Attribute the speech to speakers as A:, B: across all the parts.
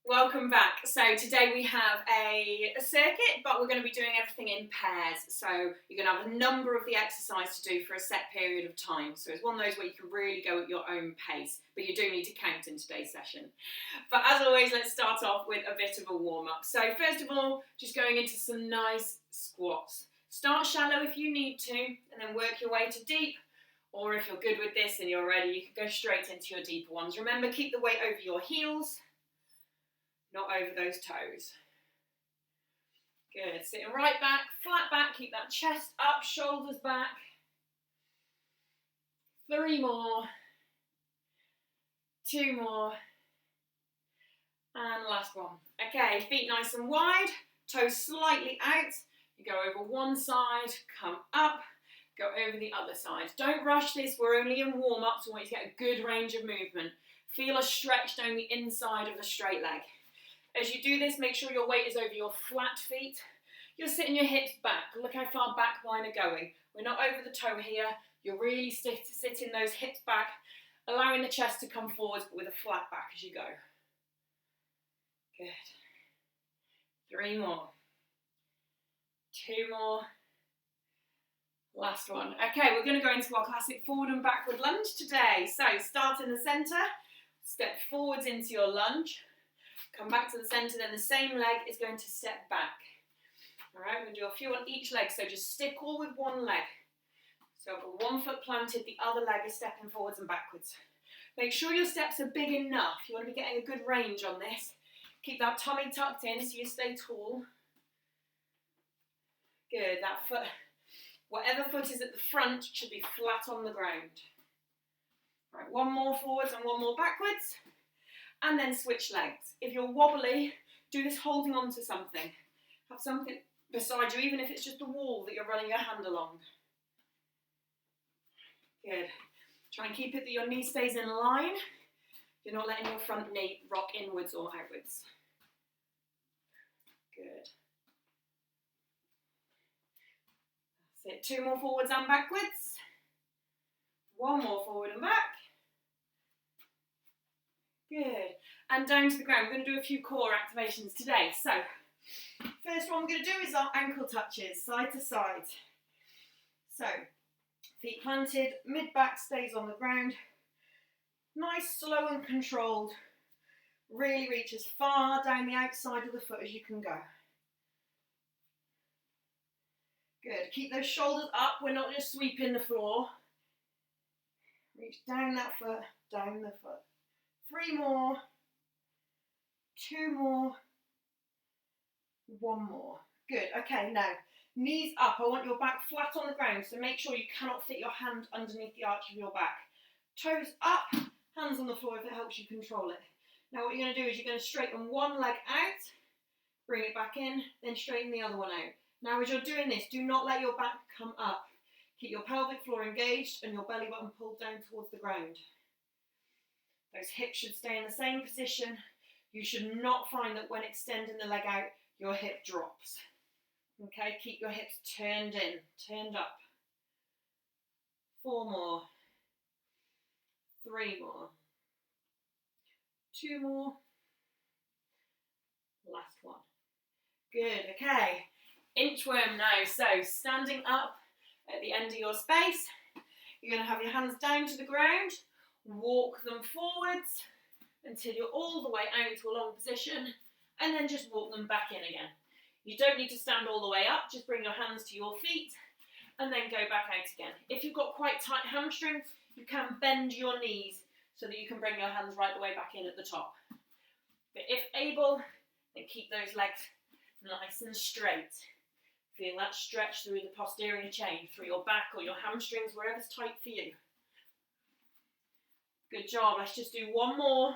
A: Welcome back. So today we have a circuit, but we're going to be doing everything in pairs. So you're going to have a number of the exercise to do for a set period of time. So it's one of those where you can really go at your own pace, but you do need to count in today's session. But as always, let's start off with a bit of a warm-up. So first of all, just going into some nice squats. Start shallow if you need to, and then work your way to deep. Or if you're good with this and you're ready, you can go straight into your deeper ones. Remember, keep the weight over your heels, not over those toes. Good. Sitting right back, flat back, keep that chest up, shoulders back. 3 more. 2 more. And last one. Okay, feet nice and wide, toes slightly out. You go over one side, come up, go over the other side. Don't rush this, we're only in warm-up, so I want you to get a good range of movement. Feel a stretch down the inside of the straight leg. As you do this, make sure your weight is over your flat feet. You're sitting your hips back. Look how far back mine are going. We're not over the toe here. You're really sitting those hips back, allowing the chest to come forwards, but with a flat back as you go. Good. 3 more. 2 more. Last one. Okay, we're going to go into our classic forward and backward lunge today. So start in the centre, step forwards into your lunge. Come back to the centre, then the same leg is going to step back. All right, we're going to do a few on each leg, so just stick all with one leg. So I've got one foot planted, the other leg is stepping forwards and backwards. Make sure your steps are big enough. You want to be getting a good range on this. Keep that tummy tucked in so you stay tall. Good, that foot, whatever foot is at the front should be flat on the ground. All right, one more forwards and one more backwards. And then switch legs. If you're wobbly, do this holding on to something. Have something beside you, even if it's just a wall that you're running your hand along. Good. Try and keep it that your knee stays in line. You're not letting your front knee rock inwards or outwards. Good. That's it. 2 more forwards and backwards. 1 more forward and back. Good. And down to the ground. We're going to do a few core activations today. So, first one we're going to do is our ankle touches, side to side. So, feet planted, mid-back stays on the ground. Nice, slow and controlled. Really reach as far down the outside of the foot as you can go. Good. Keep those shoulders up. We're not just sweeping the floor. Reach down that foot, down the foot. 3 more, 2 more, 1 more. Good, okay, now, knees up. I want your back flat on the ground, so make sure you cannot fit your hand underneath the arch of your back. Toes up, hands on the floor if it helps you control it. Now what you're going to do is you're going to straighten one leg out, bring it back in, then straighten the other one out. Now as you're doing this, do not let your back come up. Keep your pelvic floor engaged and your belly button pulled down towards the ground. Those hips should stay in the same position. You should not find that when extending the leg out, your hip drops. Okay, keep your hips turned in, turned up. 4 more. 3 more. 2 more. Last one. Good, okay. Inchworm now. So, standing up at the end of your space. You're going to have your hands down to the ground. Walk them forwards until you're all the way out to a long position, and then just walk them back in again. You don't need to stand all the way up, just bring your hands to your feet and then go back out again. If you've got quite tight hamstrings, you can bend your knees so that you can bring your hands right the way back in at the top. But if able, then keep those legs nice and straight. Feel that stretch through the posterior chain, through your back or your hamstrings, wherever's tight for you. Good job. Let's just do 1 more.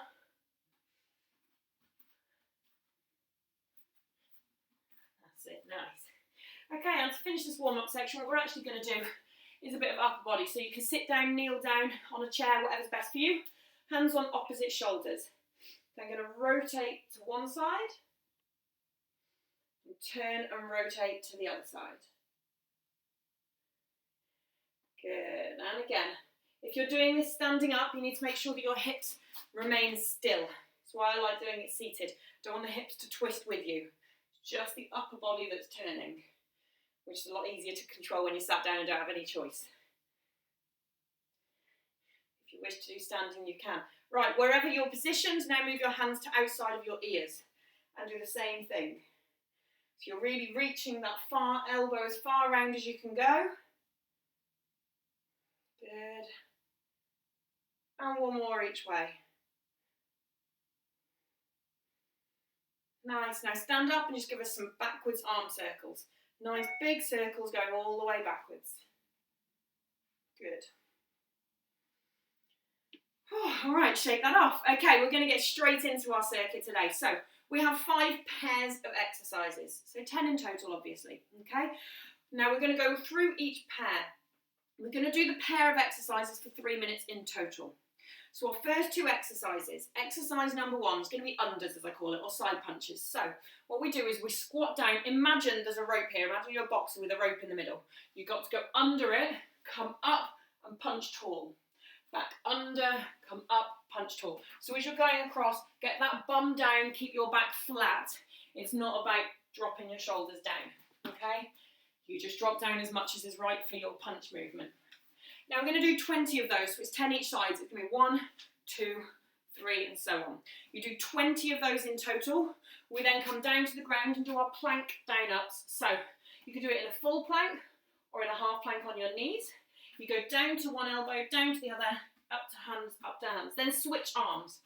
A: That's it. Nice. Okay, and to finish this warm-up section, what we're actually going to do is a bit of upper body. So you can sit down, kneel down on a chair, whatever's best for you. Hands on opposite shoulders. Then I'm going to rotate to one side. And turn and rotate to the other side. Good. And again. If you're doing this standing up, you need to make sure that your hips remain still. That's why I like doing it seated. Don't want the hips to twist with you. Just the upper body that's turning, which is a lot easier to control when you sat down and don't have any choice. If you wish to do standing, you can. Right, wherever you're positioned, now move your hands to outside of your ears and do the same thing. So you're really reaching that far elbow as far around as you can go. Good. And one more each way. Nice. Now stand up and just give us some backwards arm circles. Nice big circles going all the way backwards. Good. All right, shake that off. Okay, we're going to get straight into our circuit today. So we have 5 pairs of exercises. So 10 in total, obviously. Okay. Now we're going to go through each pair. We're going to do the pair of exercises for 3 minutes in total. So our first 2 exercises, exercise number 1 is going to be unders, as I call it, or side punches. So what we do is we squat down. Imagine there's a rope here. Imagine you're a boxer with a rope in the middle. You've got to go under it, come up and punch tall. Back under, come up, punch tall. So as you're going across, get that bum down, keep your back flat. It's not about dropping your shoulders down, okay? You just drop down as much as is right for your punch movement. Now we're going to do 20 of those, so it's 10 each side. So it's going to be 1, 2, 3, and so on. You do 20 of those in total. We then come down to the ground and do our plank down-ups. So you can do it in a full plank or in a half plank on your knees. You go down to one elbow, down to the other, up to hands, up to hands. Then switch arms,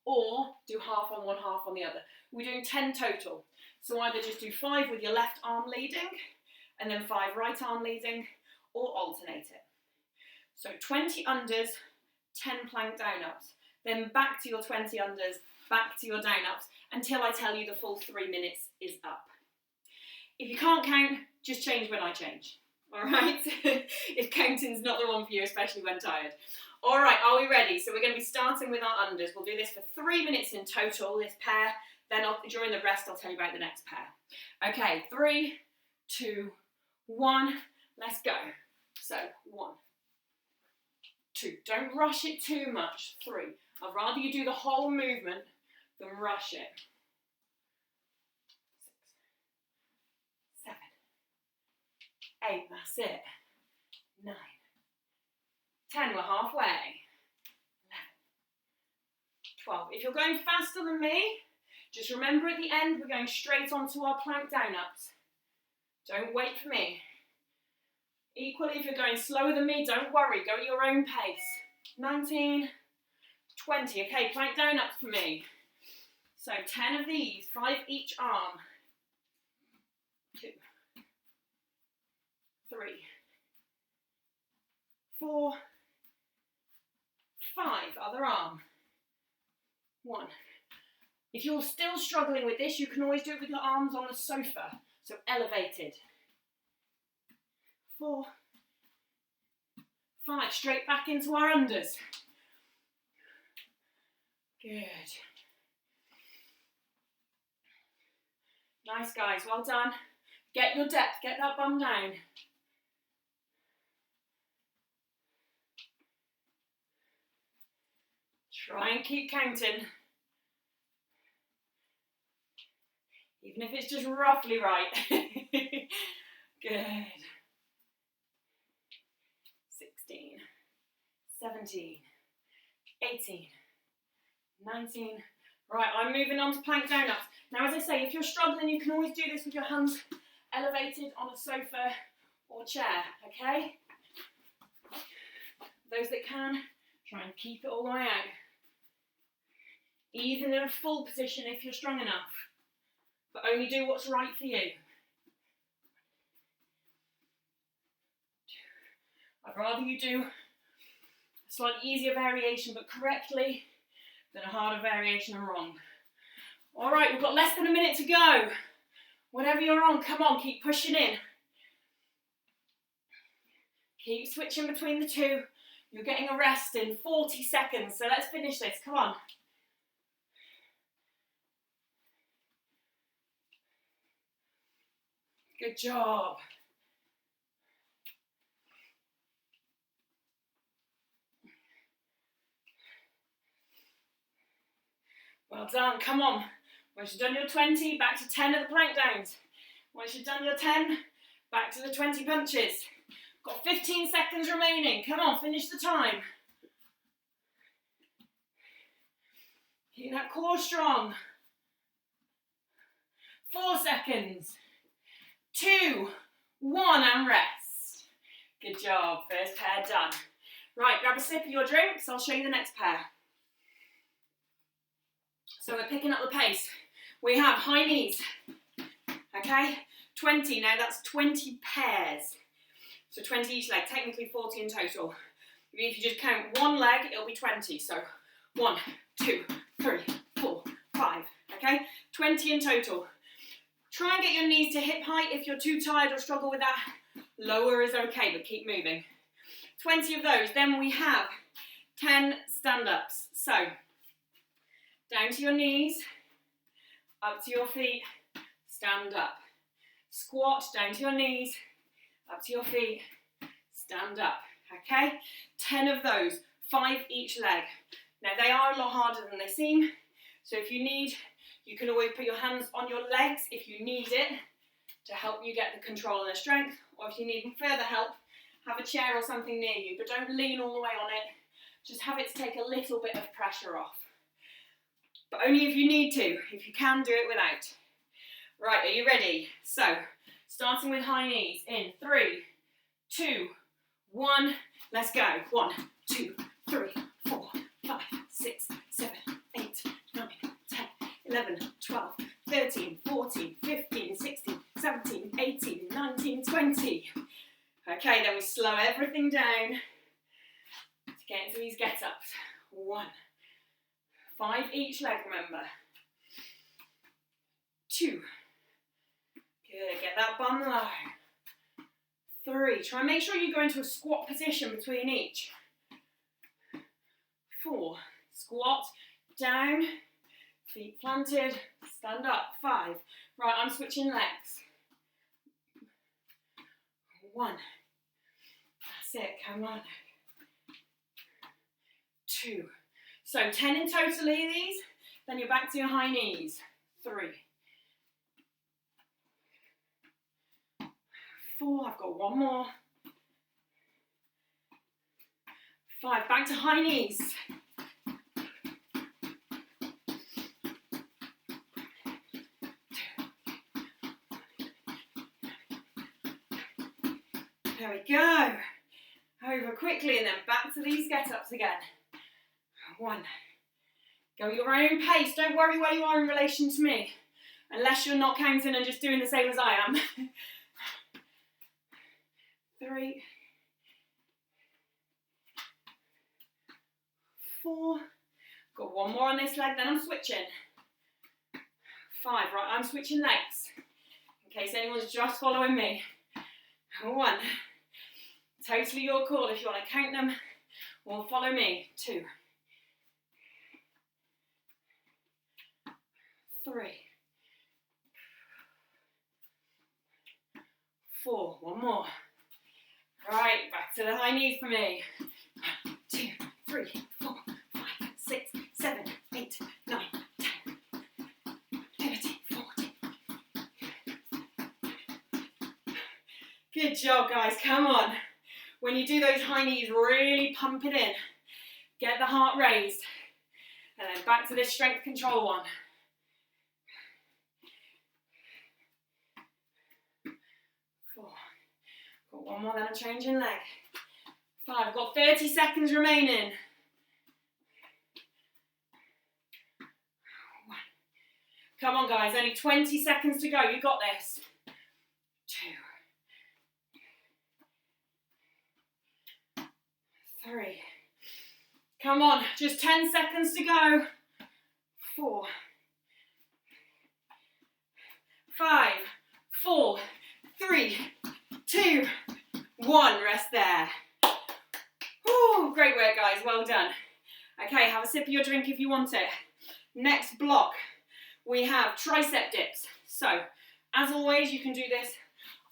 A: or do half on one, half on the other. We're doing 10 total. So either just do 5 with your left arm leading, and then 5 right arm leading, or alternate it. So 20 unders, 10 plank down-ups. Then back to your 20 unders, back to your down-ups, until I tell you the full 3 minutes is up. If you can't count, just change when I change. All right? If counting's not the one for you, especially when tired. All right, are we ready? So we're going to be starting with our unders. We'll do this for 3 minutes in total, this pair. Then during the rest, I'll tell you about the next pair. Okay, 3, 2, 1, let's go. So 1, 2, don't rush it too much. 3, I'd rather you do the whole movement than rush it. 6, 7, 8, that's it. 9, 10, we're halfway. 11, 12. If you're going faster than me, just remember at the end we're going straight onto our plank down-ups. Don't wait for me. Equally, if you're going slower than me, don't worry, go at your own pace. 19, 20. Okay, plank down-ups for me. So 10 of these, 5 each arm. 2, 3, 4, 5, other arm. 1. If you're still struggling with this, you can always do it with your arms on the sofa, so elevated. 4, 5, straight back into our unders. Good. Nice guys, well done. Get your depth, get that bum down. Try and keep counting. Even if it's just roughly right. Good. 16, 17, 18, 19. Right, I'm moving on to plank down-ups. Now, as I say, if you're struggling, you can always do this with your hands elevated on a sofa or chair, okay? Those that can, try and keep it all the way out. Even in a full position if you're strong enough, but only do what's right for you. I'd rather you do a slightly easier variation but correctly than a harder variation and wrong. All right, we've got less than a minute to go. Whatever you're on, come on, keep pushing in. Keep switching between the two. You're getting a rest in 40 seconds, so let's finish this, come on. Good job. Well done, come on. Once you've done your 20, back to 10 of the plank downs. Once you've done your 10, back to the 20 punches. Got 15 seconds remaining. Come on, finish the time. Keep that core strong. 4 seconds. 2, 1, and rest. Good job, first pair done. Right, grab a sip of your drinks. I'll show you the next pair. So we're picking up the pace. We have high knees, okay? 20, now that's 20 pairs. So 20 each leg, technically 40 in total. If you just count one leg, it'll be 20. So 1, 2, 3, 4, 5, okay? 20 in total. Try and get your knees to hip height. If you're too tired or struggle with that, lower is okay, but keep moving. 20 of those. Then we have 10 stand-ups. So down to your knees, up to your feet, stand up. Squat, down to your knees, up to your feet, stand up, okay? 10 of those, 5 each leg. Now they are a lot harder than they seem, so if you need, you can always put your hands on your legs if you need it to help you get the control and the strength, or if you need further help, have a chair or something near you, but don't lean all the way on it, just have it to take a little bit of pressure off. But only if you need to. If you can, do it without. Right, are you ready? So, starting with high knees in 3, 2, 1, let's go. 1, 2, 3, 4, 5, 6, 7, 8, 9, 10, 11, 12, 13, 14, 15, 16, 17, 18, 19, 20. Okay, then we slow everything down to get into these get-ups. 1. 5 each leg, remember. 2. Good, get that bum low. 3, try and make sure you go into a squat position between each. 4, squat, down, feet planted, stand up. 5, right, I'm switching legs. 1, that's it, come on. 2, so 10 in total of these, then you're back to your high knees. 3, 4, I've got one more. 5, back to high knees. 2. There we go. Over quickly and then back to these get-ups again. 1. Go at your own pace. Don't worry where you are in relation to me. Unless you're not counting and just doing the same as I am. 3, 4. Got one more on this leg, then I'm switching. 5, right, I'm switching legs. In case anyone's just following me. 1. Totally your call if you want to count them or follow me. 2. 3. 4. One more. Right, back to the high knees for me. 1, 2, 3, 4, 5, 6, 7, 8, 9, 10, 13, 14. Good job, guys. Come on. When you do those high knees, really pump it in. Get the heart raised. And then back to this strength control one. 4. Got one more, then I'm changing leg. 5, got 30 seconds remaining. 1. Come on, guys, only 20 seconds to go. You got this. 2. 3. Come on, just 10 seconds to go. 4. 5, 4, 3, 2, 1. Rest there. Whew, great work, guys. Well done. Okay, have a sip of your drink if you want it. Next block, we have tricep dips. So, as always, you can do this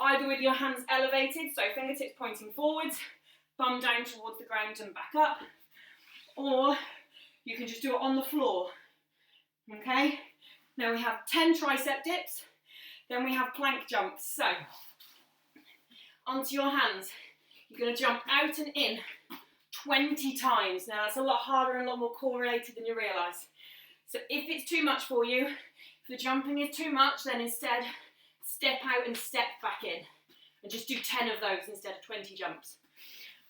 A: either with your hands elevated, so fingertips pointing forwards, bum down towards the ground and back up, or you can just do it on the floor. Okay, now we have 10 tricep dips, then we have plank jumps. So, onto your hands, you're going to jump out and in 20 times. Now that's a lot harder and a lot more core related than you realise. So if it's too much for you, if the jumping is too much, then instead step out and step back in. And just do 10 of those instead of 20 jumps.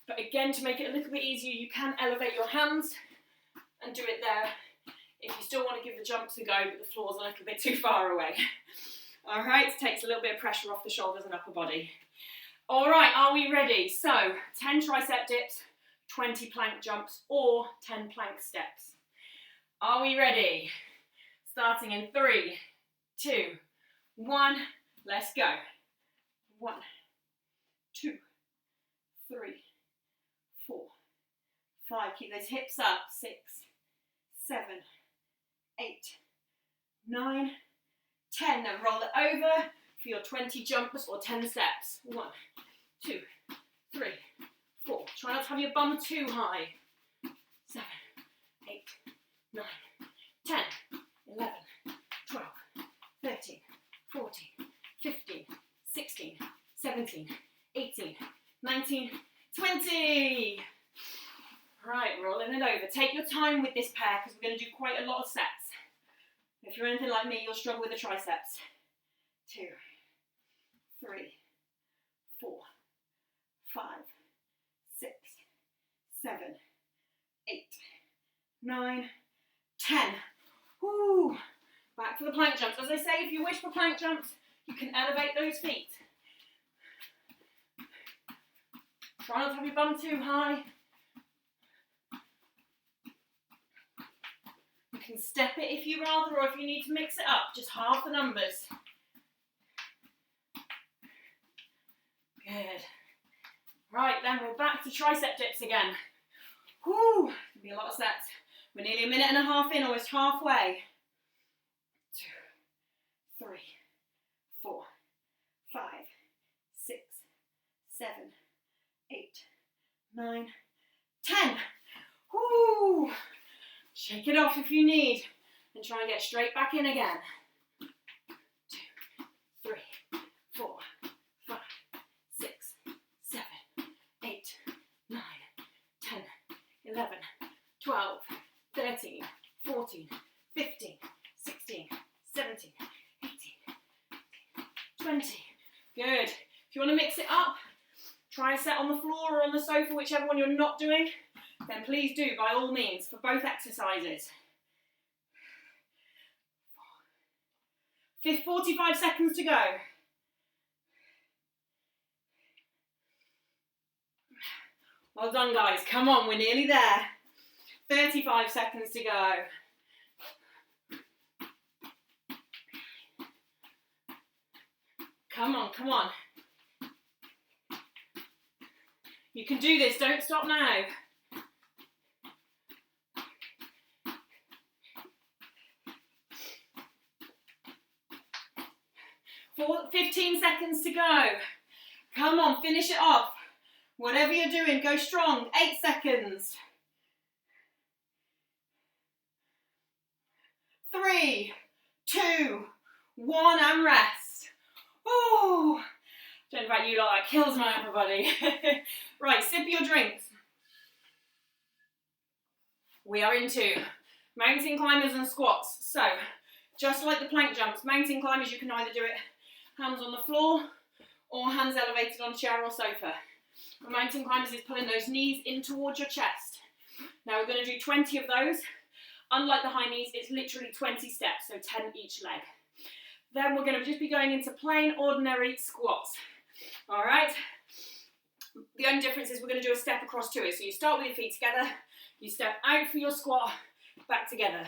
A: But again, to make it a little bit easier, you can elevate your hands and do it there if you still want to give the jumps a go, but the floor's a little bit too far away. All right, it takes a little bit of pressure off the shoulders and upper body. All right, are we ready? So 10 tricep dips, 20 plank jumps, or 10 plank steps. Are we ready? Starting in 3, 2, 1, let's go. 1, 2, 3, 4, 5. Keep those hips up. 6, 7, 8, 9, 10. Now roll it over for your 20 jumps or 10 steps. 1, 2, 3, 4. Try not to have your bum too high. 7, 8, 9, 10, 11, 12, 13, 14, 15, 16, 17, 18, 19, 20. Right, rolling it over. Take your time with this pair because we're going to do quite a lot of sets. If you're anything like me, you'll struggle with the triceps. 2, 3, 4, 5, 6, 7, 8, 9, 10. Woo! Back for the plank jumps. As I say, if you wish for plank jumps, you can elevate those feet. Try not to have your bum too high. You can step it if you rather, or if you need to mix it up, just half the numbers. Good. Right, then we're back to tricep dips again. Woo! It'll be a lot of sets. We're nearly a minute and a half in, almost halfway. 2, 3, 4, 5, 6, 7, 8, 9, 10. Woo! Shake it off if you need, and try and get straight back in again. 2, 3, 4, 5, 6, 7, 8, 9, 10, 11, 12, 13, 14, 15, 16, 17, 18, 20. Good. If you want to mix it up, try a set on the floor or on the sofa, whichever one you're not doing, then please do, by all means, for both exercises. 45 seconds to go. Well done, guys. Come on, we're nearly there. 35 seconds to go. Come on, come on. You can do this, don't stop now. 15 seconds to go. Come on, finish it off. Whatever you're doing, go strong. 8 seconds. 3, 2, 1, and rest. Oh, don't know about you lot, that kills my upper body. Right, sip your drinks. We are into mountain climbers and squats. So, just like the plank jumps, mountain climbers, you can either do it hands on the floor or hands elevated on chair or sofa. The mountain climbers is pulling those knees in towards your chest. Now we're going to do 20 of those. Unlike the high knees, it's literally 20 steps, so 10 each leg. Then we're going to just be going into plain, ordinary squats. All right? The only difference is we're going to do a step across to it. So you start with your feet together, you step out for your squat, back together.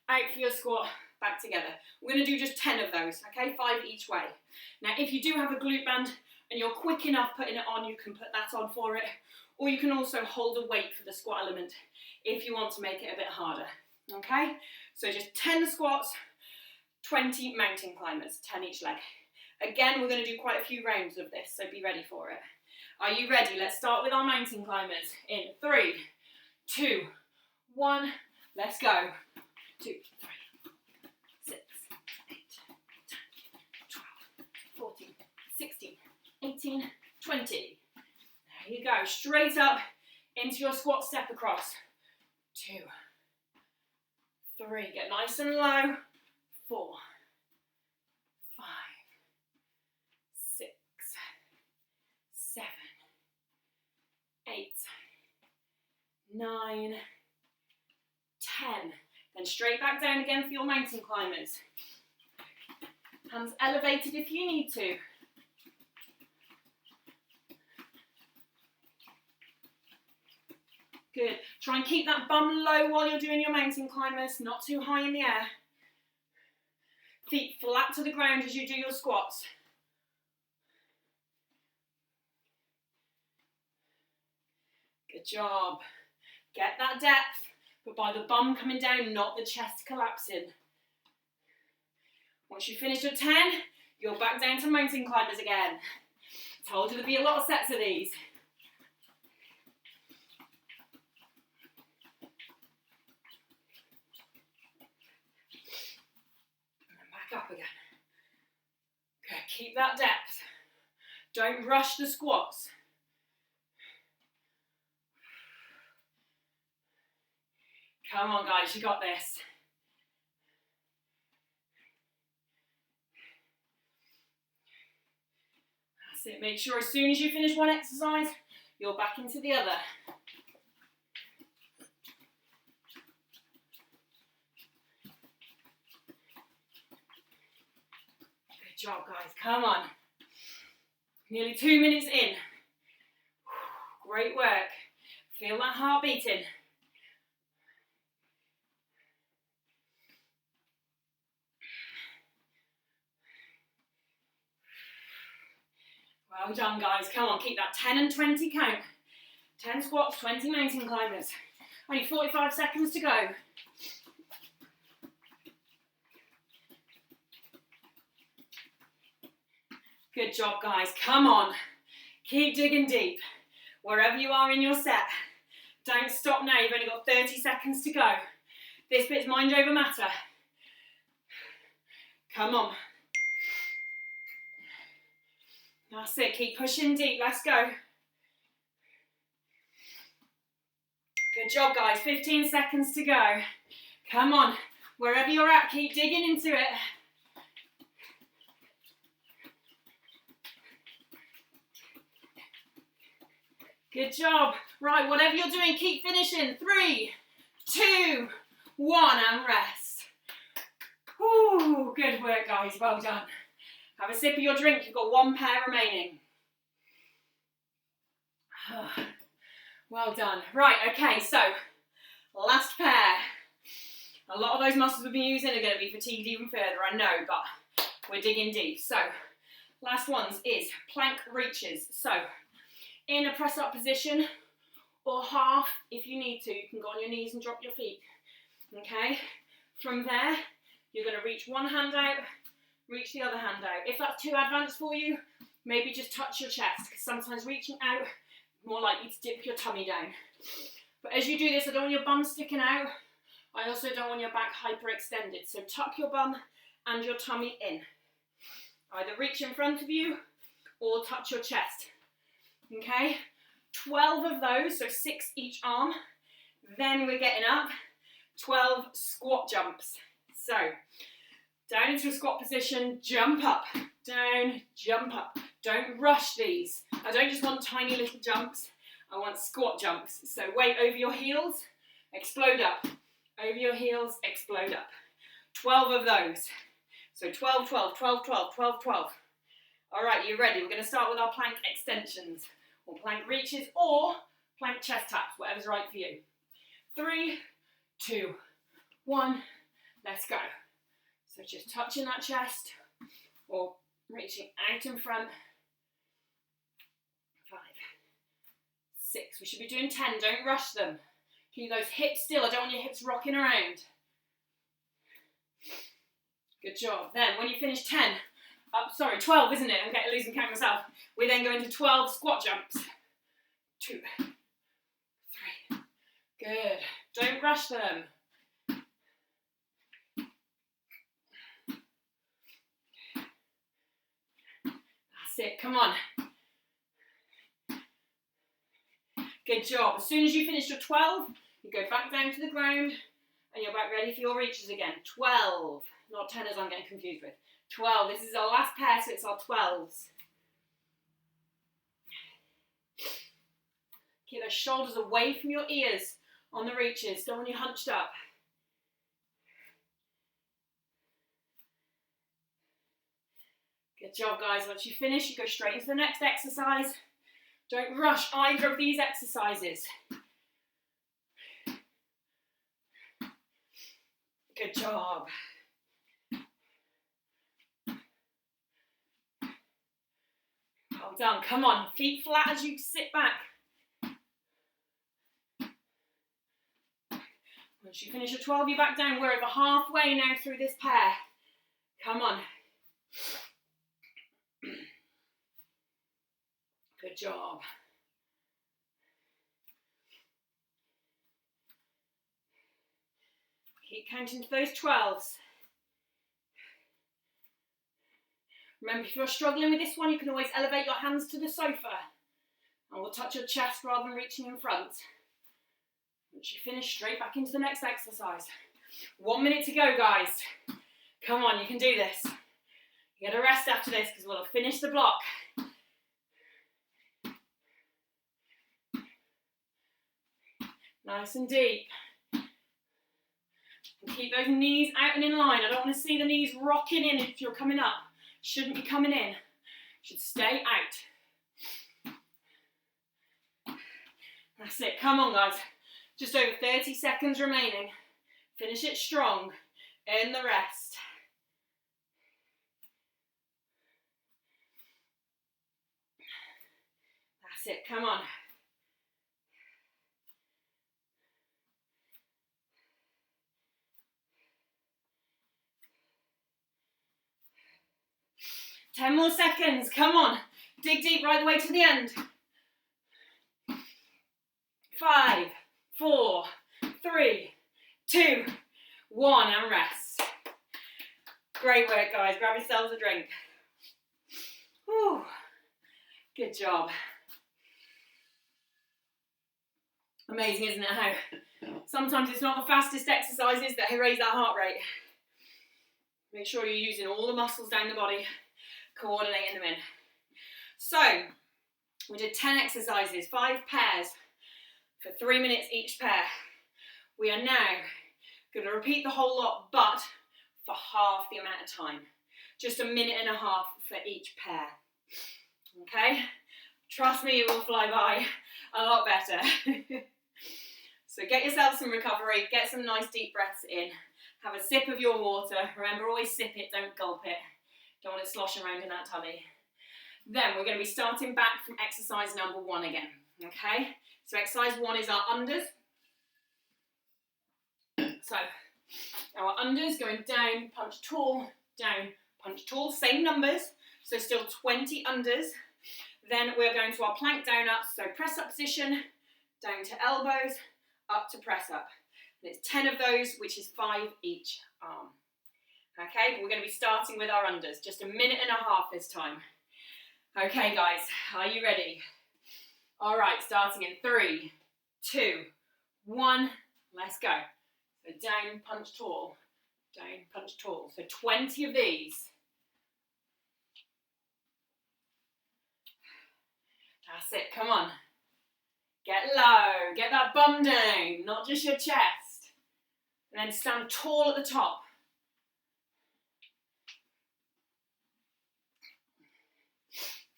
A: Out for your squat, back together. We're going to do just 10 of those, okay? 5 each way. Now, if you do have a glute band and you're quick enough putting it on, you can put that on for it. Or you can also hold a weight for the squat element if you want to make it a bit harder, okay? So just 10 squats, 20 mountain climbers, 10 each leg. Again, we're going to do quite a few rounds of this, so be ready for it. Are you ready? Let's start with our mountain climbers. In 3, 2, 1, let's go. 2, 3, 15, 20. There you go. Straight up into your squat step across. 2, 3. Get nice and low. 4, 5, 6, 7, 8, 9, 10. Then straight back down again for your mountain climbers. Hands elevated if you need to. Good. Try and keep that bum low while you're doing your mountain climbers, not too high in the air. Feet flat to the ground as you do your squats. Good job. Get that depth, but by the bum coming down, not the chest collapsing. Once you finish your 10, you're back down to mountain climbers again. Told you there'd be a lot of sets of these. And back up again. Good, keep that depth. Don't rush the squats. Come on guys, you got this. That's it, make sure as soon as you finish one exercise, you're back into the other. Good job guys, come on. Nearly 2 minutes in. Great work. Feel that heart beating. Well done guys, come on, keep that 10 and 20 count. 10 squats, 20 mountain climbers. Only 45 seconds to go. Good job guys, come on. Keep digging deep. Wherever you are in your set. Don't stop now, you've only got 30 seconds to go. This bit's mind over matter. Come on. That's it, keep pushing deep, let's go. Good job guys, 15 seconds to go. Come on, wherever you're at, keep digging into it. Good job. Right, whatever you're doing, keep finishing. 3, 2, 1, and rest. Ooh, good work guys, well done. Have a sip of your drink, you've got 1 pair remaining. Well done. Right, okay, so last pair. A lot of those muscles we've been using are going to be fatigued even further, I know, but we're digging deep. So, last ones is plank reaches. So, in a press up position, or half, if you need to, you can go on your knees and drop your feet. Okay? From there, you're going to reach one hand out, reach the other hand out. If that's too advanced for you, maybe just touch your chest, because sometimes reaching out, more likely to dip your tummy down. But as you do this, I don't want your bum sticking out. I also don't want your back hyperextended. So tuck your bum and your tummy in. Either reach in front of you or touch your chest. Okay? 12 of those, so 6 each arm. Then we're getting up 12 squat jumps. So, down into a squat position, jump up, down, jump up. Don't rush these. I don't just want tiny little jumps, I want squat jumps. So weight over your heels, explode up. Over your heels, explode up. 12 of those. So 12, 12, 12, 12, 12, 12. All right, you ready? We're going to start with our plank extensions, or plank reaches, or plank chest taps, whatever's right for you. 3, 2, 1, let's go. So just touching that chest, or reaching out in front. 5, 6, we should be doing 10, don't rush them. Keep those hips still, I don't want your hips rocking around. Good job. Then when you finish 12, isn't it? I'm getting losing count myself. We then go into 12 squat jumps. 2, 3, good. Don't rush them. That's it, come on. Good job. As soon as you finish your 12, you go back down to the ground and you're back ready for your reaches again. 12, not 10 as I'm getting confused with. 12, this is our last pair, so it's our 12s. Keep those shoulders away from your ears on the reaches. Don't want you hunched up. Good job, guys. Once you finish, you go straight into the next exercise. Don't rush either of these exercises. Good job. Well done. Come on, feet flat as you sit back. Once you finish your 12, you back down. We're over halfway now through this pair. Come on. Good job. Keep counting to those 12s. Remember, if you're struggling with this one, you can always elevate your hands to the sofa and we'll touch your chest rather than reaching in front. Once you finish, straight back into the next exercise. 1 minute to go, guys. Come on, you can do this. You get a rest after this because we'll have finished the block. Nice and deep. And keep those knees out and in line. I don't want to see the knees rocking in if you're coming up. Shouldn't be coming in. Should stay out. That's it. Come on, guys. Just over 30 seconds remaining. Finish it strong. Earn the rest. That's it. Come on. Ten more seconds. Come on. Dig deep right the way to the end. 5, 4, 3, 2, 1, and rest. Great work, guys. Grab yourselves a drink. Whew. Good job. Amazing, isn't it, how sometimes it's not the fastest exercises that raise that heart rate. Make sure you're using all the muscles down the body, coordinating them in. So, we did 10 exercises, 5 pairs, for 3 minutes each pair. We are now going to repeat the whole lot, but for half the amount of time. Just a minute and a half for each pair. Okay? Trust me, it will fly by a lot better. So get yourself some recovery, get some nice deep breaths in, have a sip of your water. Remember, always sip it, don't gulp it. Don't want it sloshing around in that tummy. Then we're going to be starting back from exercise number 1 again. Okay? So exercise 1 is our unders. So our unders going down, punch tall, down, punch tall. Same numbers, so still 20 unders. Then we're going to our plank down up. So press up position, down to elbows, up to press up. And it's 10 of those, which is 5 each arm. Okay, but we're going to be starting with our unders. Just a minute and a half this time. Okay, guys, are you ready? All right, starting in 3, 2, 1, let's go. So down, punch tall, down, punch tall. So 20 of these. That's it, come on. Get low, get that bum down, not just your chest. And then stand tall at the top.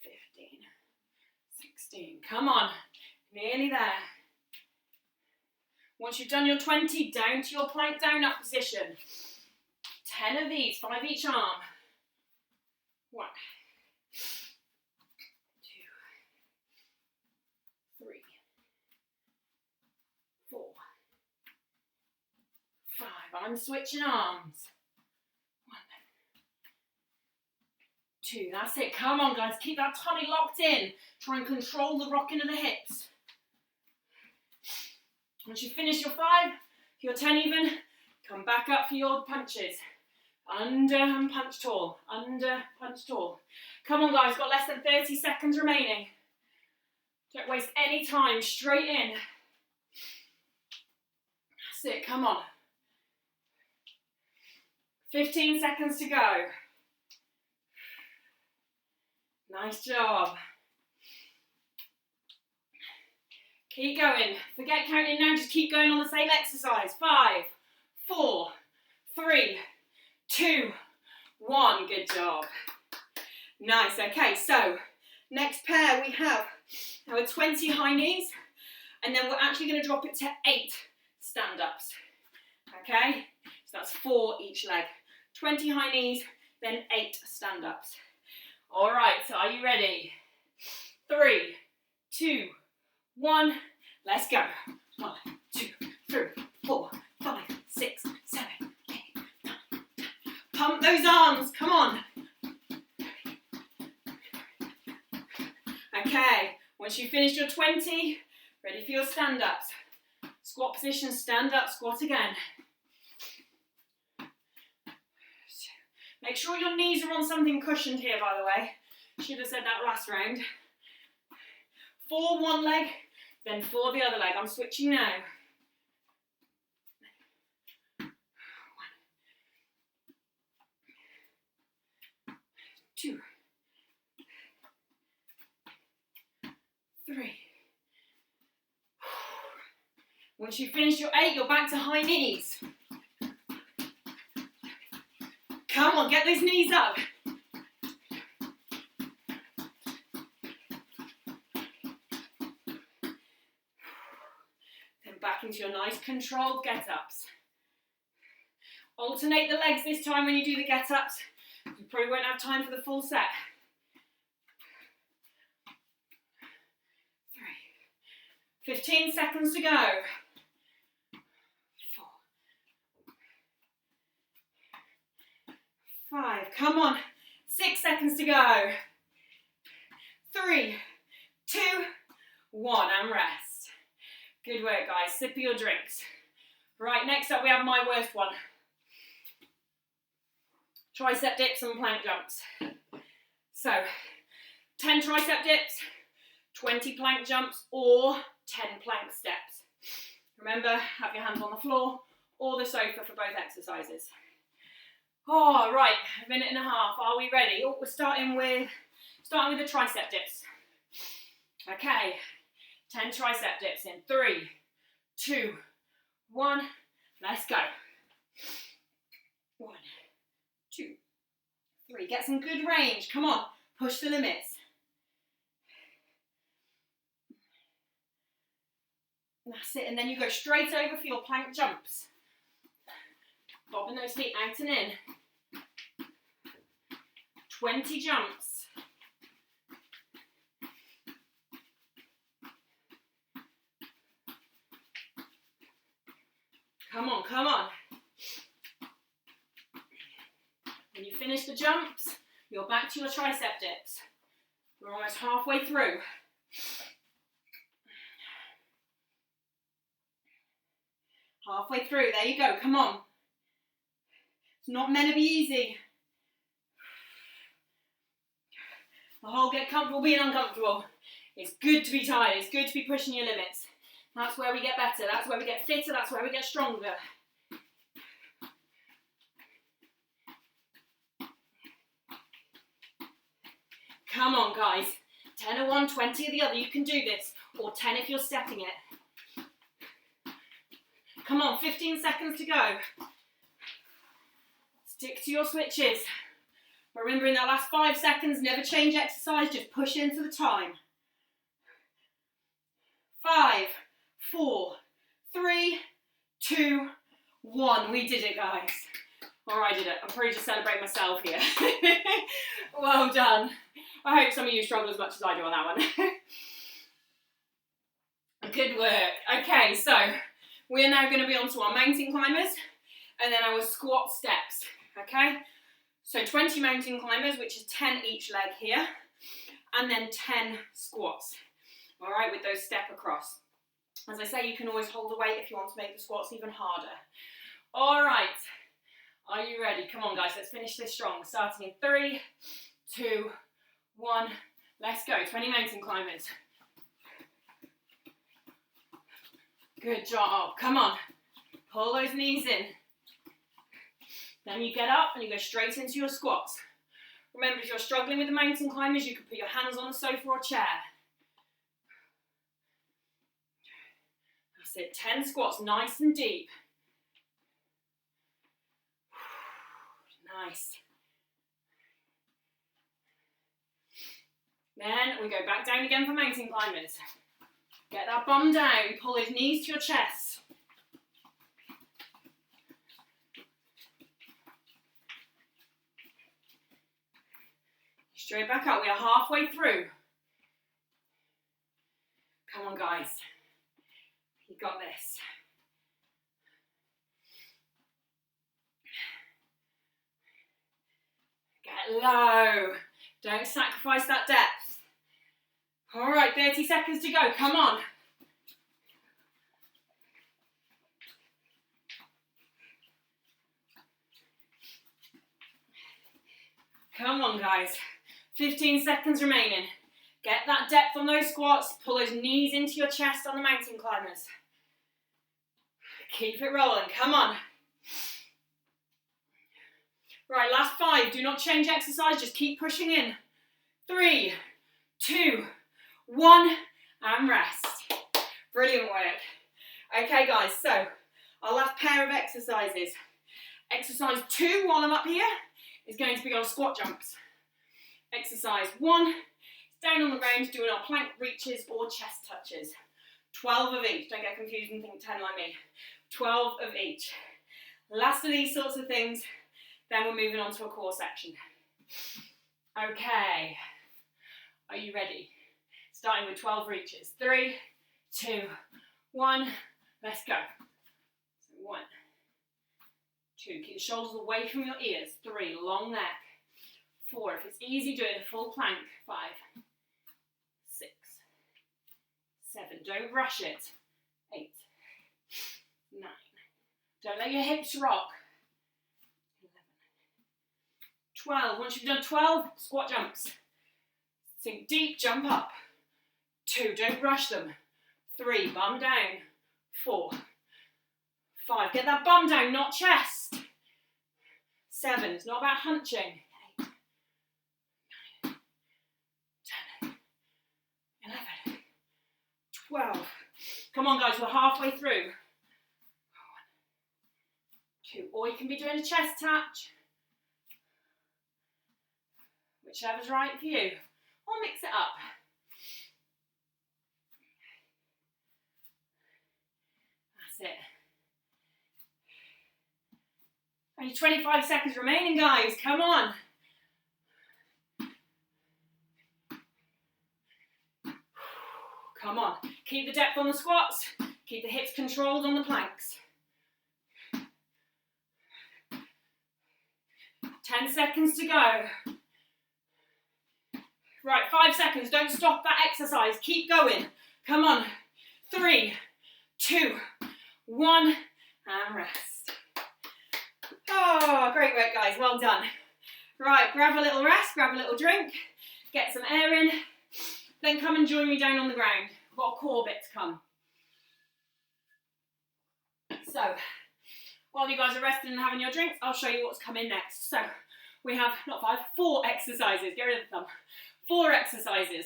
A: 15, 16, come on, nearly there. Once you've done your 20, down to your plank down up position. 10 of these, 5 each arm. 1, 2, 3, 4, 5. I'm switching arms. 1, 2. That's it. Come on, guys. Keep that tummy locked in. Try and control the rocking of the hips. Once you finish your 5, your 10 even, come back up for your punches. Under and punch tall. Under, punch tall. Come on, guys. Got less than 30 seconds remaining. Don't waste any time, straight in. That's it, come on. 15 seconds to go. Nice job. Keep going. Forget counting now, just keep going on the same exercise. 5, 4, 3, 2, 1. Good job. Nice, okay, so next pair we have our 20 high knees, and then we're actually going to drop it to 8 stand-ups. Okay, so that's 4 each leg. 20 high knees, then 8 stand-ups. All right, so are you ready? 3, 2, 1, let's go. 1, 2, 3, 4, 5, 6, 7, 8, 9, 10. Pump those arms, come on. Okay, once you've finished your 20, ready for your stand-ups. Squat position, stand up, squat again. Make sure your knees are on something cushioned here, by the way. Should have said that last round. 4 one leg, then 4 the other leg. I'm switching now. 1, 2, 3. Once you've finished your 8, you're back to high knees. Come on, get those knees up. Then back into your nice controlled get-ups. Alternate the legs this time when you do the get-ups. You probably won't have time for the full set. 3. 15 seconds to go. 5, come on, 6 seconds to go. 3, 2, 1, and rest. Good work, guys. Sip of your drinks. Right, next up we have my worst one. Tricep dips and plank jumps. So, 10 tricep dips, 20 plank jumps, or 10 plank steps. Remember, have your hands on the floor or the sofa for both exercises. Oh, right, a minute and a half. Are we ready? Oh, we're starting with the tricep dips. Okay, 10 tricep dips in 3, 2, 1. Let's go. 1, 2, 3. Get some good range. Come on, push the limits. That's it, and then you go straight over for your plank jumps. Bobbing those feet out and in. 20 jumps. Come on, come on. When you finish the jumps, you're back to your tricep dips. We're almost halfway through. Halfway through, there you go, come on. It's not meant to be easy. The whole get comfortable being uncomfortable. It's good to be tired, it's good to be pushing your limits. That's where we get better, that's where we get fitter, that's where we get stronger. Come on, guys. 10 of one, 20 of the other, you can do this. Or 10 if you're stepping it. Come on, 15 seconds to go. Stick to your switches. Remember, in that last 5 seconds, never change exercise, just push into the time. 5, 4, 3, 2, 1. We did it, guys. Or I did it. I'm probably just celebrating myself here. Well done. I hope some of you struggle as much as I do on that one. Good work. Okay, so we're now going to be on to our mountain climbers and then our squat steps. Okay? So 20 mountain climbers, which is 10 each leg here, and then 10 squats. All right, with those step across. As I say, you can always hold the weight if you want to make the squats even harder. All right, are you ready? Come on, guys, let's finish this strong. Starting in 3, 2, 1, let's go. 20 mountain climbers. Good job. Come on. Pull those knees in. Then you get up and you go straight into your squats. Remember, if you're struggling with the mountain climbers, you can put your hands on the sofa or chair. That's it. 10 squats, nice and deep. Nice. Then we go back down again for mountain climbers. Get that bum down, pull those knees to your chest. Straight back up, we are halfway through. Come on guys, you got this. Get low, don't sacrifice that depth. All right, 30 seconds to go, come on. Come on guys, 15 seconds remaining. Get that depth on those squats, pull those knees into your chest on the mountain climbers. Keep it rolling, come on. Right, last 5, do not change exercise, just keep pushing in. 3, 2, 1, and rest. Brilliant work. Okay guys, so our last pair of exercises. Exercise 2 while I'm up here is going to be our squat jumps. Exercise 1, down on the ground doing our plank reaches or chest touches. 12 of each, don't get confused and think 10 like me. 12 of each. Last of these sorts of things, then we're moving on to a core section. Okay, are you ready? Starting with 12 reaches. 3, 2, 1, let's go. So 1, 2, keep the shoulders away from your ears. 3, long neck. 4, if it's easy, do it in a full plank. 5, 6, 7, don't rush it. 8, 9, don't let your hips rock. 11, 12, once you've done 12, squat jumps. Sink deep, jump up. 2, don't rush them. 3, bum down. 4, 5, get that bum down, not chest. 7, it's not about hunching. 8, 9, 10, 11, 12. Come on guys, we're halfway through. 1, 2, or you can be doing a chest touch. Whichever's right for you. Or mix it up. That's it. Only 25 seconds remaining, guys. Come on. Come on. Keep the depth on the squats. Keep the hips controlled on the planks. 10 seconds to go. Right, 5 seconds. Don't stop that exercise. Keep going. Come on. 3, 2, 1, and rest. Oh, great work, guys. Well done. Right, grab a little rest, grab a little drink, get some air in, then come and join me down on the ground. I've got a core bit to come. So, while you guys are resting and having your drinks, I'll show you what's coming next. So, we have, not 5, 4 exercises. Get rid of the thumb. 4 exercises.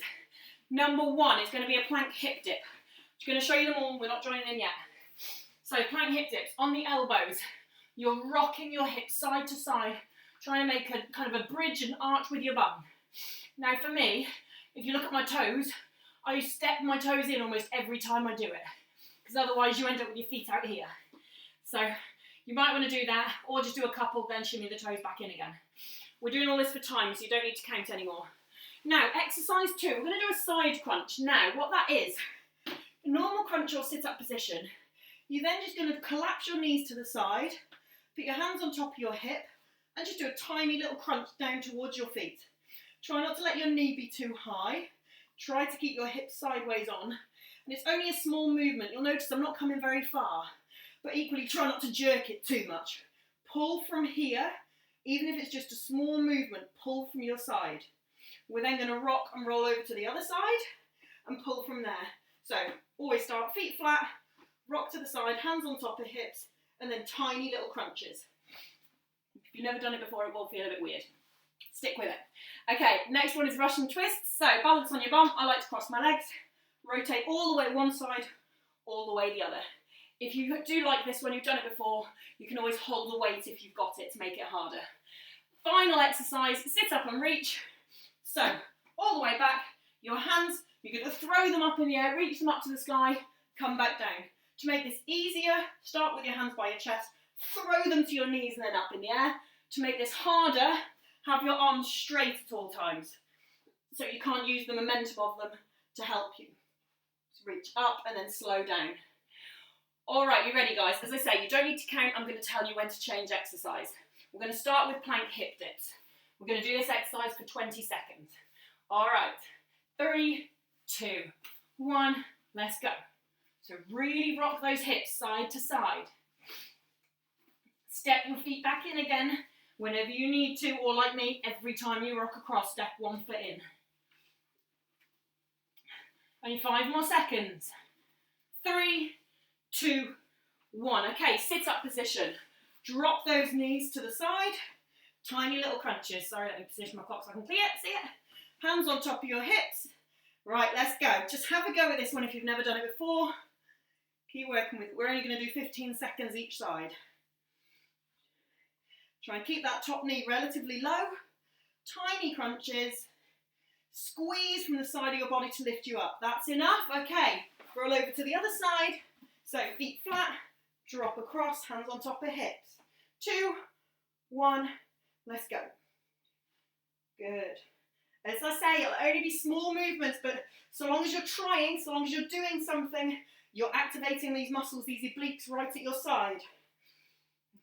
A: Number 1 is going to be a plank hip dip. I'm going to show you them all. We're not joining in yet. So, plank hip dips on the elbows. You're rocking your hips side to side, trying to make a kind of a bridge and arch with your bum. Now, for me, if you look at my toes, I step my toes in almost every time I do it, because otherwise you end up with your feet out here. So you might want to do that, or just do a couple, then shimmy the toes back in again. We're doing all this for time, so you don't need to count anymore. Now, exercise 2, we're going to do a side crunch. Now, what that is, a normal crunch or sit-up position, you're then just going to collapse your knees to the side, put your hands on top of your hip, and just do a tiny little crunch down towards your feet. Try not to let your knee be too high. Try to keep your hips sideways on. And it's only a small movement. You'll notice I'm not coming very far, but equally try not to jerk it too much. Pull from here, even if it's just a small movement, pull from your side. We're then going to rock and roll over to the other side and pull from there. So always start feet flat, rock to the side, hands on top of hips, and then tiny little crunches. If you've never done it before, it will feel a bit weird. Stick with it. Okay, next one is Russian twists. So balance on your bum. I like to cross my legs, rotate all the way one side, all the way the other. If you do like this when you've done it before, you can always hold the weight if you've got it to make it harder. Final exercise, sit up and reach. So, all the way back, your hands, you're going to throw them up in the air, reach them up to the sky, come back down. To make this easier, start with your hands by your chest, throw them to your knees and then up in the air. To make this harder, have your arms straight at all times, so you can't use the momentum of them to help you. So reach up and then slow down. All right, you ready, guys? As I say, you don't need to count. I'm going to tell you when to change exercise. We're going to start with plank hip dips. We're going to do this exercise for 20 seconds. All right, 3, 2, 1, let's go. So really rock those hips side to side. Step your feet back in again whenever you need to, or like me, every time you rock across, step one foot in. Only 5 more seconds. 3, 2, 1. Okay, sit up position. Drop those knees to the side. Tiny little crunches. Sorry, let me position my clock so I can see it. Hands on top of your hips. Right, let's go. Just have a go at this one if you've never done it before. Keep working with it. We're only going to do 15 seconds each side. Try and keep that top knee relatively low. Tiny crunches. Squeeze from the side of your body to lift you up. That's enough. Okay, roll over to the other side. So feet flat, drop across, hands on top of hips. 2, 1, let's go. Good. As I say, it'll only be small movements, but so long as you're trying, so long as you're doing something, you're activating these muscles, these obliques right at your side.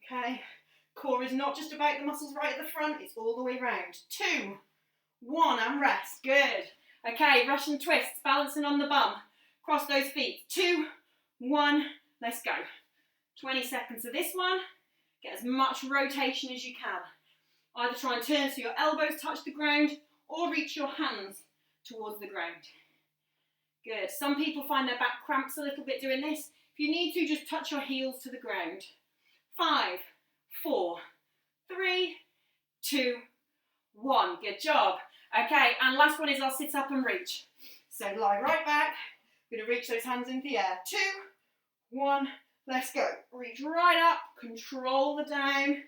A: Okay, core is not just about the muscles right at the front, it's all the way round. 2, 1, and rest. Good. Okay, Russian twists, balancing on the bum. Cross those feet. 2, 1, let's go. 20 seconds of this one. Get as much rotation as you can. Either try and turn so your elbows touch the ground or reach your hands towards the ground. Good. Some people find their back cramps a little bit doing this. If you need to, just touch your heels to the ground. 5, 4, 3, 2, 1. Good job. Okay, and last one is I'll sit up and reach. So lie right back. We're going to reach those hands into the air. 2, 1, let's go. Reach right up, control the down.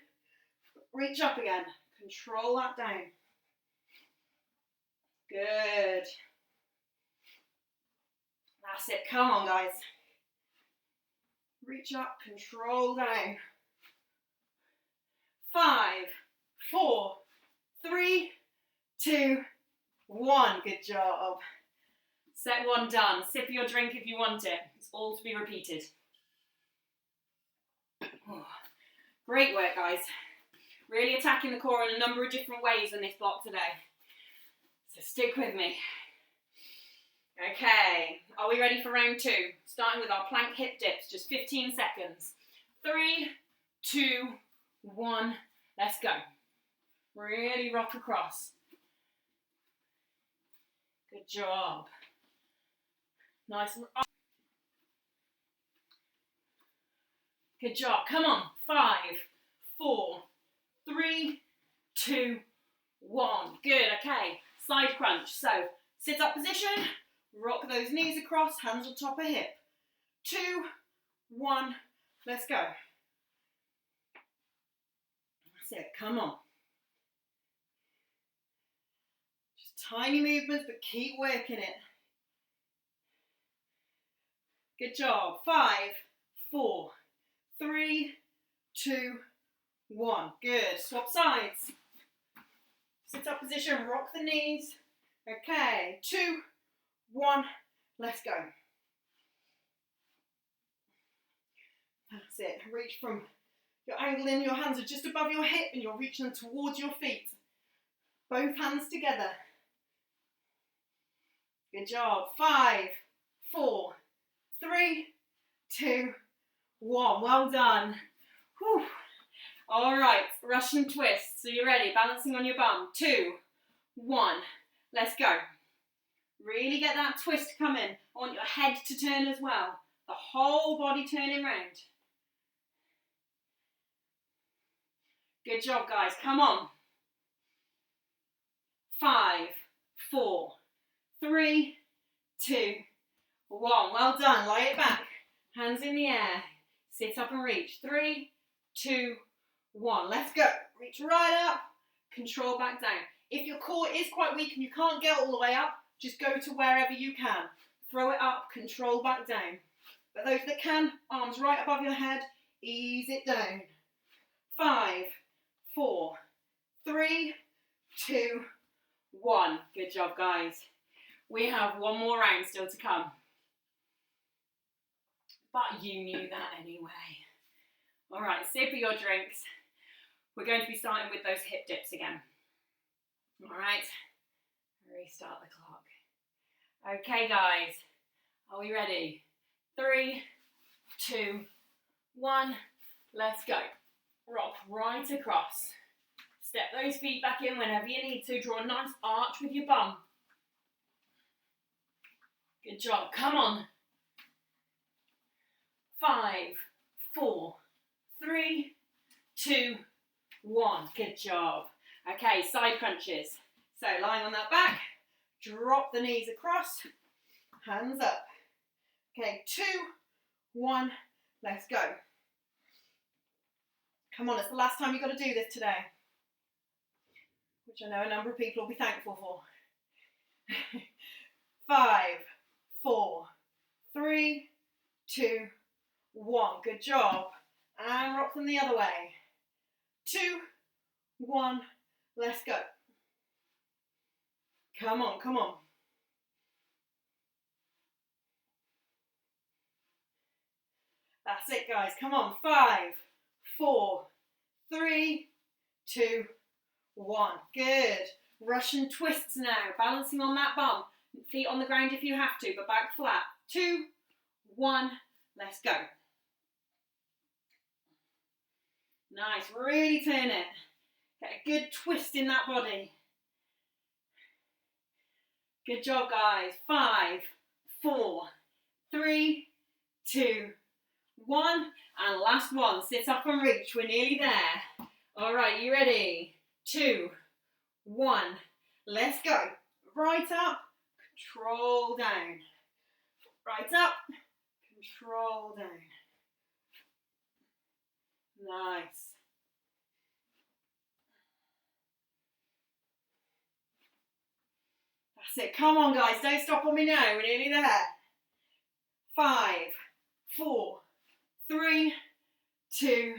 A: Reach up again, control that down. Good. That's it, come on guys. Reach up, control down. 5, 4, 3, 2, 1. Good job. Set one done. Sip your drink if you want it. It's all to be repeated. Oh, great work, guys. Really attacking the core in a number of different ways in this block today. So stick with me. Okay, are we ready for round 2? Starting with our plank hip dips, just 15 seconds. 3, 2, 1, let's go. Really rock across. Good job. Nice and up. Good job. Come on. 5, 4, 3, 2, 1. Good. Okay. Side crunch. So sit up position. Rock those knees across. Hands on top of hip. 2, 1. Let's go. That's it. Come on. Just tiny movements, but keep working it. Good job. 5, 4, 3, 2, 1. Good. Swap sides. Sit up position. Rock the knees. Okay. 2, 1. Let's go. That's it. Reach from your angle in. Your hands are just above your hip and you're reaching them towards your feet. Both hands together. Good job. 5, 4, 3, 2, 1. Well done. Whew. All right, Russian twist. So you're ready, balancing on your bum. 2, 1. Let's go. Really get that twist coming. I want your head to turn as well. The whole body turning round. Good job, guys. Come on. 5, 4, 3, 2, 1. Well done. Lie it back. Hands in the air. Sit up and reach. 3, 2, 1. Let's go. Reach right up. Control back down. If your core is quite weak and you can't get all the way up, just go to wherever you can. Throw it up. Control back down. But those that can, arms right above your head. Ease it down. 5, 4, 3, 2, 1. Good job, guys. We have one more round still to come. But you knew that anyway. All right, sip of your drinks. We're going to be starting with those hip dips again. All right, restart the clock. Okay, guys, are we ready? 3, 2, 1, let's go. Rock right across. Step those feet back in whenever you need to. Draw a nice arch with your bum. Good job. Come on. 5, 4, 3, 2, 1. Good job. Okay, side crunches. So lying on that back, drop the knees across, hands up. Okay, 2, 1, let's go. Come on, it's the last time you've got to do this today, which I know a number of people will be thankful for. 5, 4, 3, 2, 1. Good job. And rock them the other way. 2, 1, let's go. Come on, come on. That's it, guys. Come on. 5, 4, 3, 2, 1. Good. Russian twists now. Balancing on that bum. Feet on the ground if you have to, but back flat. 2, 1, let's go. Nice. Really turn it. Get a good twist in that body. Good job, guys. 5, 4, 3, 2, 1. And last one. Sit up and reach. We're nearly there. All right, you ready? 2, 1. Let's go. Right up. Control down. Right up. Control down. Nice. That's it. Come on, guys. Don't stop on me now. We're nearly there. 5, 4, 3, 2,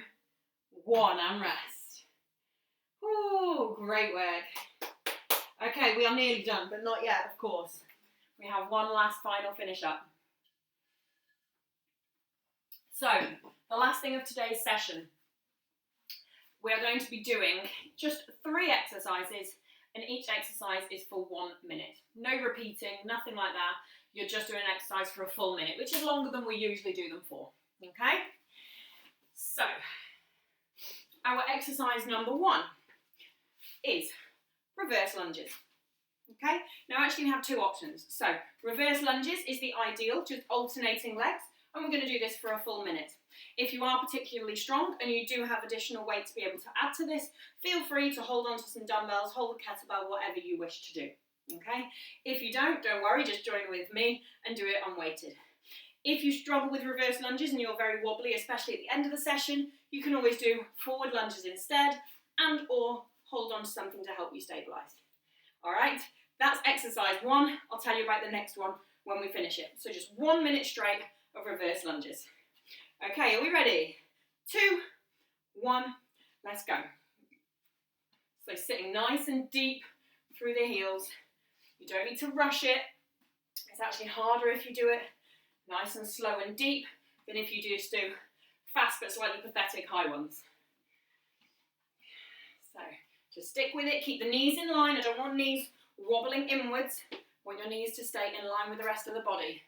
A: 1. And rest. Oh, great work. Okay, we are nearly done, but not yet, of course. We have one last final finish up. So, the last thing of today's session, we are going to be doing just 3 exercises, and each exercise is for 1 minute. No repeating, nothing like that. You're just doing an exercise for a full minute, which is longer than we usually do them for. Okay? So, our exercise number 1 is reverse lunges. Okay? Now, actually, we have 2 options. So, reverse lunges is the ideal, just alternating legs, and we're going to do this for a full minute. If you are particularly strong and you do have additional weight to be able to add to this, feel free to hold on to some dumbbells, hold a kettlebell, whatever you wish to do. Okay? If you don't worry, just join with me and do it unweighted. If you struggle with reverse lunges and you're very wobbly, especially at the end of the session, you can always do forward lunges instead, and or hold on to something to help you stabilise. All right, that's exercise 1. I'll tell you about the next one when we finish it. So just 1 minute straight of reverse lunges. Okay, are we ready? 2, 1, let's go. So sitting nice and deep through the heels. You don't need to rush it. It's actually harder if you do it nice and slow and deep than if you just do fast but slightly pathetic high ones. So just stick with it, keep the knees in line. I don't want knees wobbling inwards. I want your knees to stay in line with the rest of the body.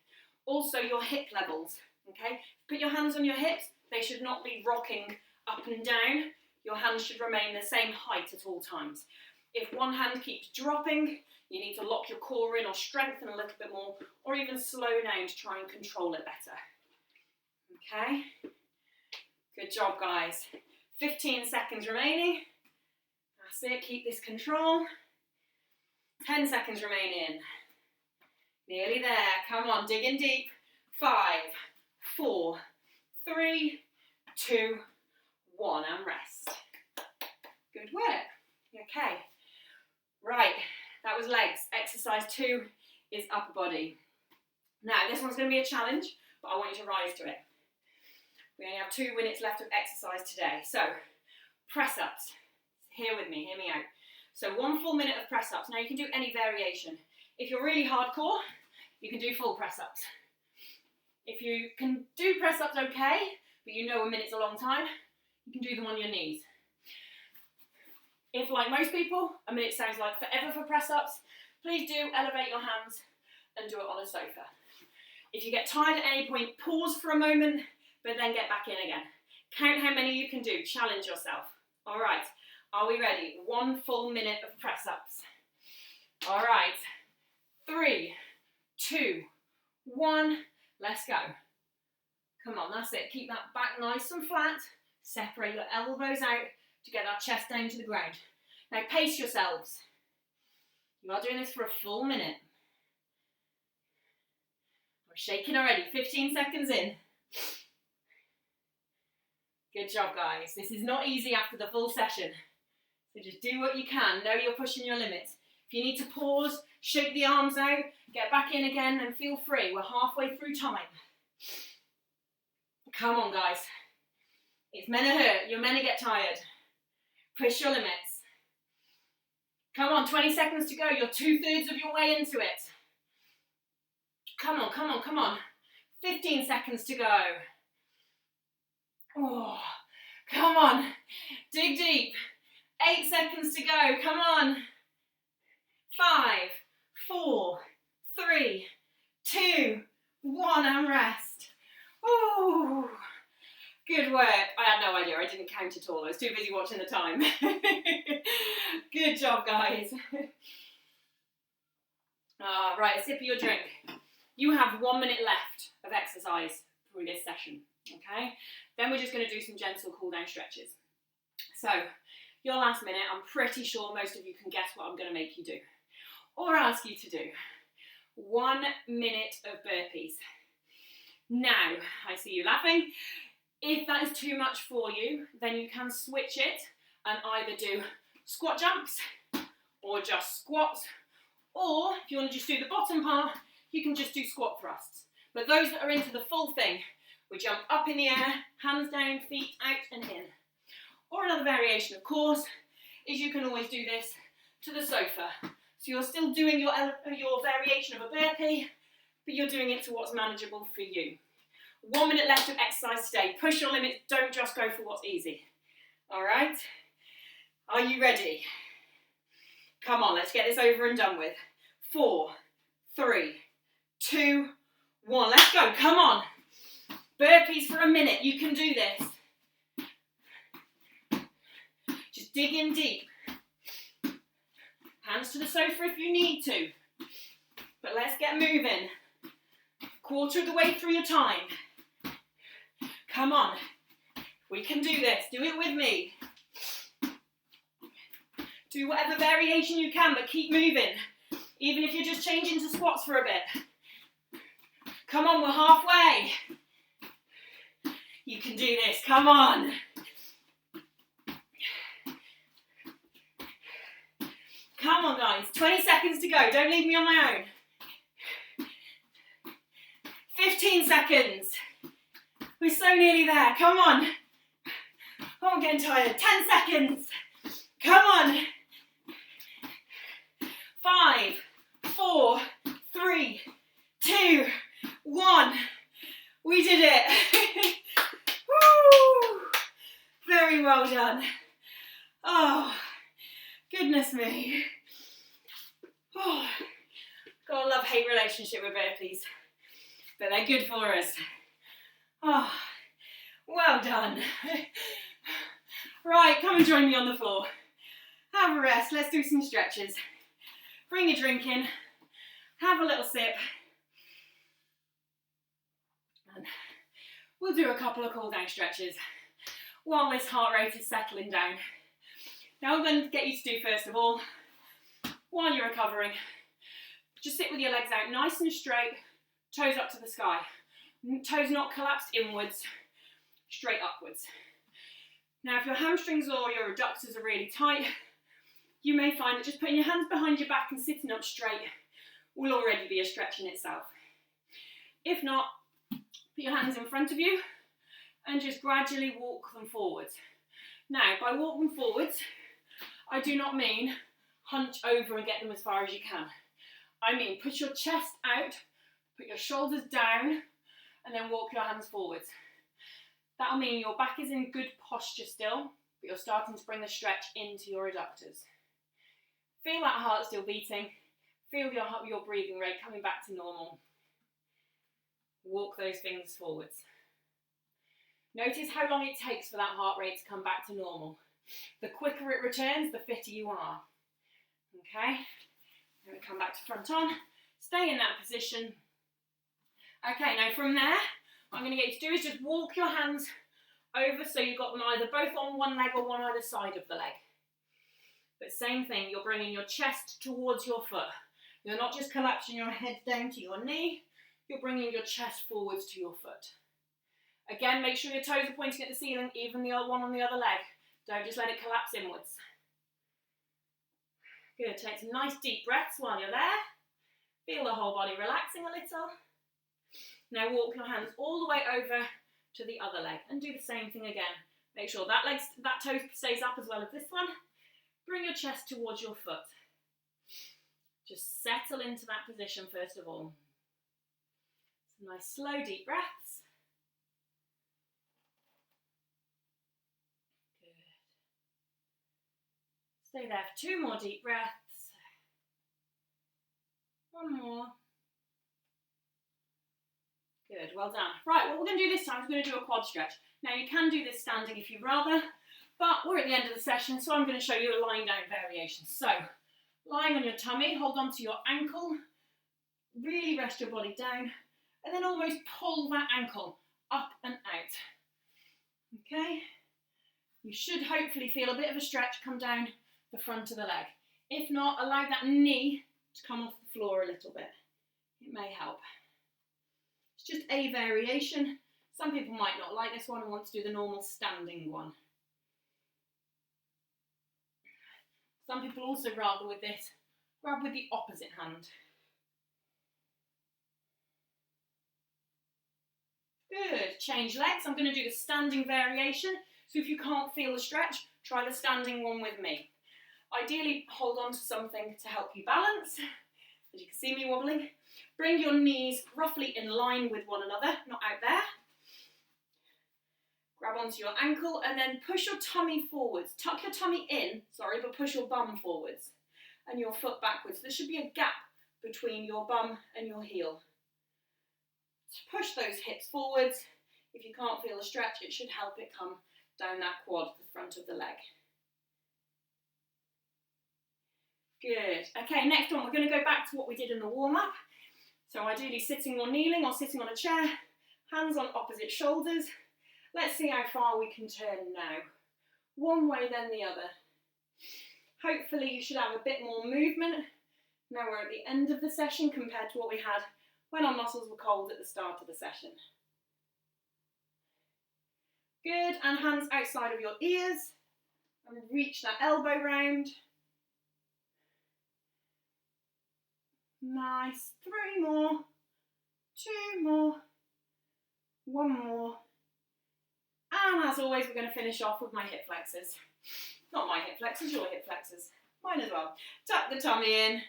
A: Also your hip levels, okay? Put your hands on your hips. They should not be rocking up and down. Your hands should remain the same height at all times. If one hand keeps dropping, you need to lock your core in or strengthen a little bit more, or even slow down to try and control it better. Okay, good job, guys. 15 seconds remaining. That's it, keep this control. 10 seconds remaining. Nearly there, come on, dig in deep. 5, 4, 3, 2, 1, and rest. Good work. Okay, right, that was legs. Exercise 2 is upper body. Now, this one's going to be a challenge, but I want you to rise to it. We only have 2 minutes left of exercise today. So, press-ups. Here with me, hear me out. So 1 full minute of press-ups. Now, you can do any variation. If you're really hardcore, you can do full press-ups. If you can do press-ups okay, but you know a minute's a long time, you can do them on your knees. If, like most people, a minute sounds like forever for press-ups, please do elevate your hands and do it on a sofa. If you get tired at any point, pause for a moment, but then get back in again. Count how many you can do. Challenge yourself. All right. Are we ready? 1 full minute of press-ups. All right. 3, 2, 1. Let's go. Come on, that's it. Keep that back nice and flat. Separate your elbows out to get that chest down to the ground. Now pace yourselves. You are doing this for a full minute. We're shaking already. 15 seconds in. Good job, guys. This is not easy after the full session. So just do what you can. Know you're pushing your limits. If you need to pause, shake the arms out, get back in again, and feel free. We're halfway through time. Come on, guys. It's meant to hurt. You're meant to get tired. Push your limits. Come on, 20 seconds to go. You're 2/3 of your way into it. Come on, come on, come on. 15 seconds to go. Oh, come on. Dig deep. 8 seconds to go. Come on. 5, 4, 3, 2, 1, and rest. Ooh. Good work. I had no idea. I didn't count at all. I was too busy watching the time. Good job, guys. Right, a sip of your drink. You have 1 minute left of exercise through this session, okay? Then we're just going to do some gentle cool down stretches. So, your last minute, I'm pretty sure most of you can guess what I'm going to make you do, or ask you to do. 1 minute of burpees. Now, I see you laughing. If that is too much for you, then you can switch it and either do squat jumps or just squats, or if you want to just do the bottom part, you can just do squat thrusts. But those that are into the full thing, we jump up in the air, hands down, feet out and in. Or another variation, of course, is you can always do this to the sofa. So you're still doing your variation of a burpee, but you're doing it to what's manageable for you. 1 minute left of exercise today. Push your limits, don't just go for what's easy. All right? Are you ready? Come on, let's get this over and done with. 4, 3, 2, 1. Let's go, come on. Burpees for a minute, you can do this. Just dig in deep. Hands to the sofa if you need to. But let's get moving. 1/4 of the way through your time. Come on. We can do this. Do it with me. Do whatever variation you can, but keep moving. Even if you're just changing to squats for a bit. Come on, we're halfway. You can do this. Come on. Come on, guys. 20 seconds to go. Don't leave me on my own. 15 seconds. We're so nearly there. Come on. Oh, I'm getting tired. 10 seconds. Come on. 5, 4, 3, 2, 1. We did it. Woo! Very well done. Oh, goodness me. Oh, got a love-hate relationship with burpees, but they're good for us. Oh, well done. Right, come and join me on the floor. Have a rest. Let's do some stretches. Bring your drink in. Have a little sip. And We'll do a couple of cool down stretches while this heart rate is settling down. Now I'm going to get you to do, first of all, while you're recovering, just sit with your legs out nice and straight, toes up to the sky. Toes not collapsed inwards, straight upwards. Now if your hamstrings or your adductors are really tight, you may find that just putting your hands behind your back and sitting up straight will already be a stretch in itself. If not, put your hands in front of you and just gradually walk them forwards. Now, by walking forwards, I do not mean hunch over and get them as far as you can. I mean push your chest out, put your shoulders down, and then walk your hands forwards. That'll mean your back is in good posture still, but you're starting to bring the stretch into your adductors. Feel that heart still beating. Feel your breathing rate coming back to normal. Walk those fingers forwards. Notice how long it takes for that heart rate to come back to normal. The quicker it returns, the fitter you are. Okay, I'm going to come back to front on. Stay in that position. Okay, now from there, what I'm going to get you to do is just walk your hands over so you've got them either both on one leg or one either side of the leg. But same thing, you're bringing your chest towards your foot. You're not just collapsing your head down to your knee, you're bringing your chest forwards to your foot. Again, make sure your toes are pointing at the ceiling, even the one on the other leg. Don't just let it collapse inwards. Good, take some nice deep breaths while you're there. Feel the whole body relaxing a little. Now walk your hands all the way over to the other leg and do the same thing again. Make sure that toe stays up as well as this one. Bring your chest towards your foot. Just settle into that position first of all. Some nice slow deep breaths. Good. Stay there for 2 more deep breaths. 1 more. Good, well done. Right, what we're going to do this time is we're going to do a quad stretch. Now you can do this standing if you'd rather, but we're at the end of the session, so I'm going to show you a lying down variation. So, lying on your tummy, hold on to your ankle, really rest your body down, and then almost pull that ankle up and out. Okay? You should hopefully feel a bit of a stretch come down the front of the leg. If not, allow that knee to come off the floor a little bit. It may help. It's just a variation. Some people might not like this one and want to do the normal standing one. Some people also rather with this, grab with the opposite hand. Good, change legs. I'm going to do the standing variation. So if you can't feel the stretch, try the standing one with me. Ideally, hold on to something to help you balance. As you can see me wobbling. Bring your knees roughly in line with one another, not out there. Grab onto your ankle and then push your tummy forwards. Tuck your tummy in, but push your bum forwards and your foot backwards. There should be a gap between your bum and your heel. Push those hips forwards. If you can't feel the stretch, it should help it come down that quad, the front of the leg. Good. Okay, next one, we're going to go back to what we did in the warm-up. So ideally sitting or kneeling or sitting on a chair, hands on opposite shoulders. Let's see how far we can turn now. One way, then the other. Hopefully you should have a bit more movement. Now we're at the end of the session compared to what we had when our muscles were cold at the start of the session. Good, and hands outside of your ears. And reach that elbow round. Nice. 3 more. 2 more. 1 more. And as always, we're going to finish off with my hip flexors. Not my hip flexors, your hip flexors. Mine as well. Tuck the tummy in.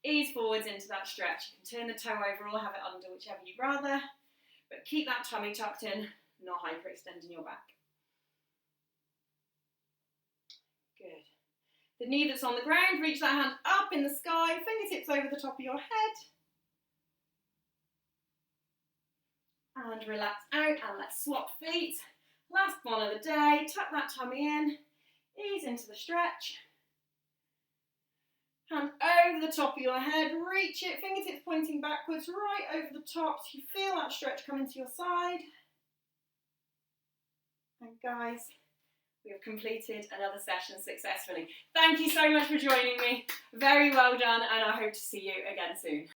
A: Ease forwards into that stretch. You can turn the toe over or have it under, whichever you'd rather. But keep that tummy tucked in, not hyperextending your back. Good. The knee that's on the ground, reach that hand up in the sky, fingertips over the top of your head. And relax out, and let's swap feet. Last one of the day, tuck that tummy in, ease into the stretch. Hand over the top of your head, reach it, fingertips pointing backwards, right over the top, so you feel that stretch coming to your side. guys, we have completed another session successfully. Thank you so much for joining me. Very well done, and I hope to see you again soon.